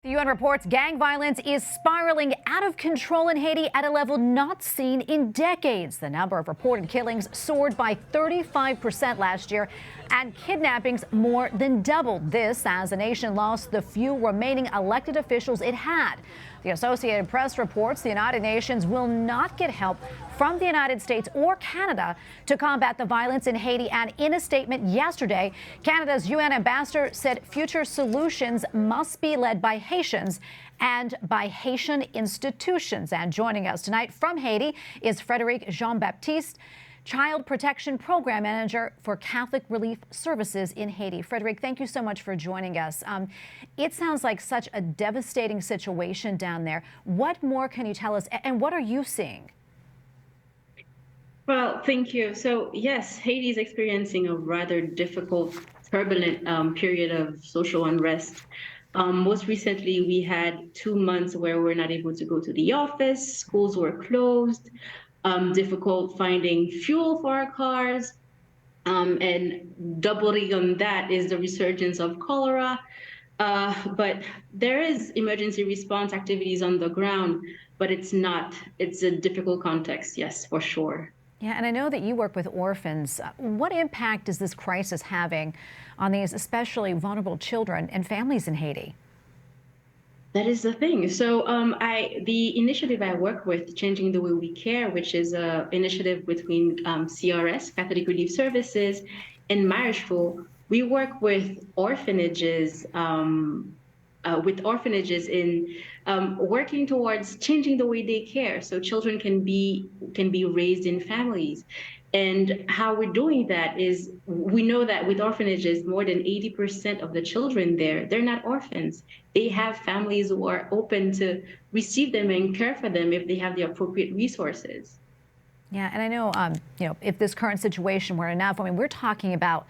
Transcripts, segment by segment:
The UN reports gang violence is spiraling out of control in Haiti at a level not seen in decades. The number of reported killings soared by 35% last year, and kidnappings more than doubled. This as the nation lost the few remaining elected officials it had. The Associated Press reports the United Nations will not get help from the United States or Canada to combat the violence in Haiti. And in a statement yesterday, Canada's UN ambassador said future solutions must be led by Haitians and by Haitian institutions. And joining us tonight from Haiti is Frederique Jean-Baptiste, Child Protection Program Manager for Catholic Relief Services in Haiti. Frederique, thank you so much for joining us. It sounds like such a devastating situation down there. What more can you tell us, and what are you seeing? Well, thank you. So yes, Haiti is experiencing a rather difficult, turbulent period of social unrest. Most recently, we had 2 months where we're not able to go to the office, schools were closed, difficult finding fuel for our cars, and doubling on that is the resurgence of cholera. But there is emergency response activities on the ground, but it's a difficult context, yes, for sure. Yeah, and I know that you work with orphans. What impact is this crisis having on these especially vulnerable children and families in Haiti? That is the thing. So the initiative I work with, Changing the Way We Care, which is an initiative between CRS, Catholic Relief Services, and Marishful, we work with orphanages in working towards changing the way they care, so children can be raised in families. And how we're doing that is, we know that with orphanages, more than 80% of the children there, they're not orphans. They have families who are open to receive them and care for them if they have the appropriate resources. Yeah, and I know, if this current situation were enough, I mean, we're talking about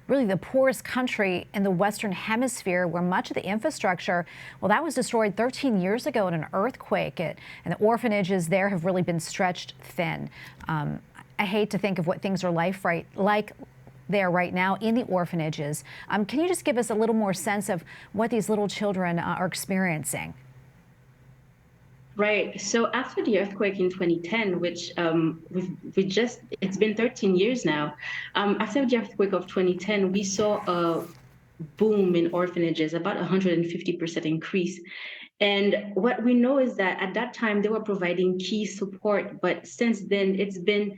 really the poorest country in the Western Hemisphere, where much of the infrastructure, well, that was destroyed 13 years ago in an earthquake. And the orphanages there have really been stretched thin. I hate to think of what things are like there right now in the orphanages. Can you just give us a little more sense of what these little children are experiencing? Right. So after the earthquake in 2010, which it's been 13 years now, after the earthquake of 2010, we saw a boom in orphanages, about 150% increase. And what we know is that at that time they were providing key support, but since then it's been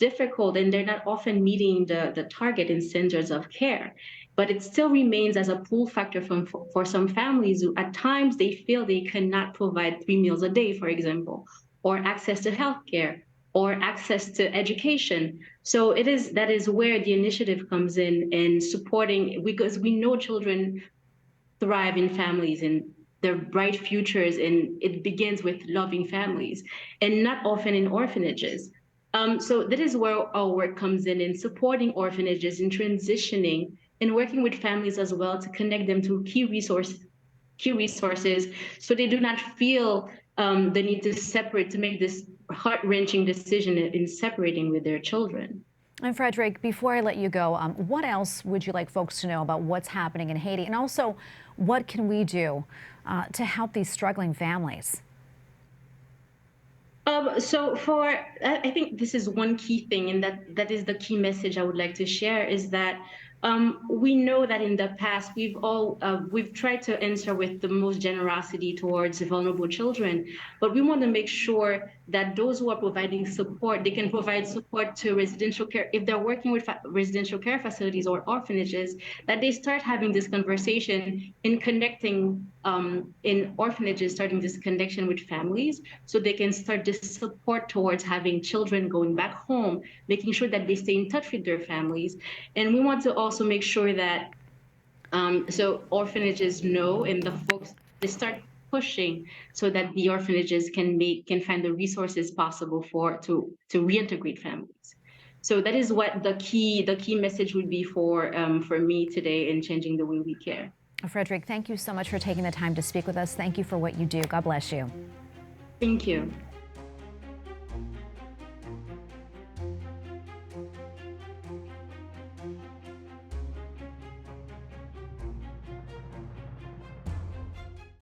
difficult and they're not often meeting the target in standards of care. But it still remains as a pull factor for some families who at times they feel they cannot provide 3 meals a day, for example, or access to healthcare or access to education. So that is where the initiative comes in supporting, because we know children thrive in families and their bright futures, and it begins with loving families and not often in orphanages. So that is where our work comes in supporting orphanages in transitioning and working with families as well to connect them to key resources, so they do not feel the need to make this heart-wrenching decision in separating with their children. And Frederique, before I let you go, what else would you like folks to know about what's happening in Haiti? And also, what can we do to help these struggling families? I think this is one key thing, and that is the key message I would like to share, is that we know that in the past we've tried to answer with the most generosity towards vulnerable children, but we want to make sure that those who are providing support, they can provide support to residential care. If they're working with residential care facilities or orphanages, that they start having this conversation in connecting in orphanages, starting this connection with families, so they can start this support towards having children going back home, making sure that they stay in touch with their families. And we want to also make sure that so orphanages know, and the folks, they start pushing so that the orphanages can find the resources possible to reintegrate families. So that is what the key message would be for me today in Changing the Way We Care. Frederique, thank you so much for taking the time to speak with us. Thank you for what you do. God bless you. Thank you.